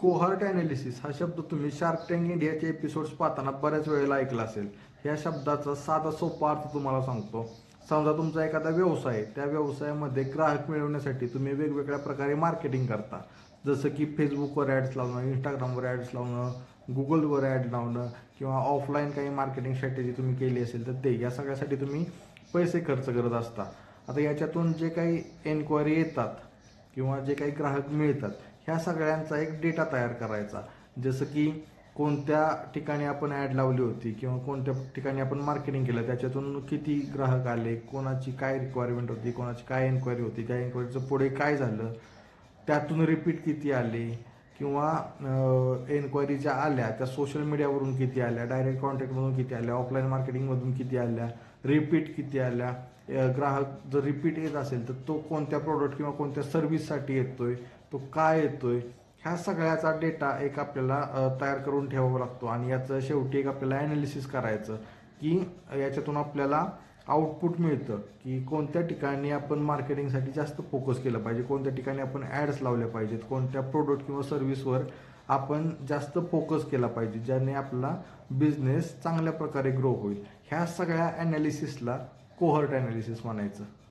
Cohort analysis हा शब्द तुम्ही शार्क टँक इंडियाचे एपिसोड्स पाहताना बऱ्याच वेळेला ऐकला असेल. ह्या शब्दाचा साधा सोपा अर्थ तुम्हाला सांगतो. समजा तुमचा एखादा व्यवसाय आहे, त्या व्यवसायामध्ये ग्राहक मिळवण्यासाठी तुम्ही वेगवेगळ्या प्रकारे मार्केटिंग करता. जसं की फेसबुकवर ॲड्स लावणं, इंस्टाग्रामवर ॲड्स लावणं, गुगलवर ॲड लावणं किंवा ऑफलाईन काही मार्केटिंग स्ट्रॅटेजी तुम्ही केली असेल तर ते या सगळ्यासाठी तुम्ही पैसे खर्च करत असता. आता याच्यातून जे काही एन्क्वायरी येतात किंवा जे काही ग्राहक मिळतात ह्या सगळ्यांचा एक डेटा तयार करायचा. जसं की कोणत्या ठिकाणी आपण ॲड लावली होती किंवा कोणत्या ठिकाणी आपण मार्केटिंग केलं, त्याच्यातून किती ग्राहक आले, कोणाची काय रिक्वायरमेंट होती, कोणाची काय एन्क्वायरी होती, त्या एन्क्वायरीचं पुढे काय झालं, त्यातून रिपीट किती आले किंवा एन्क्वायरी ज्या आल्या त्या सोशल मीडियावरून किती आल्या, डायरेक्ट कॉन्टॅक्टमधून किती आल्या, ऑफलाईन मार्केटिंगमधून किती आल्या, रिपीट किती आल्या. ग्राहक जर रिपीट येत असेल तर तो कोणत्या प्रोडक्ट किंवा कोणत्या सर्व्हिससाठी येतोय, तो काय येतोय, ह्या सगळ्याचा डेटा एक आपल्याला तयार करून ठेवावा लागतो. आणि याचं शेवटी एक आपल्याला ॲनालिसिस करायचं की याच्यातून आपल्याला आउटपुट मिळतं की कोणत्या ठिकाणी आपण मार्केटिंगसाठी जास्त फोकस केलं पाहिजे, कोणत्या ठिकाणी आपण ॲड्स लावल्या पाहिजेत, कोणत्या प्रोडक्ट किंवा सर्व्हिसवर आपण जास्त फोकस केला पाहिजे, ज्याने आपला बिझनेस चांगल्या प्रकारे ग्रो होईल. ह्या सगळ्या ॲनालिसिसला कोहॉर्ट ॲनालिसिस म्हणायचं.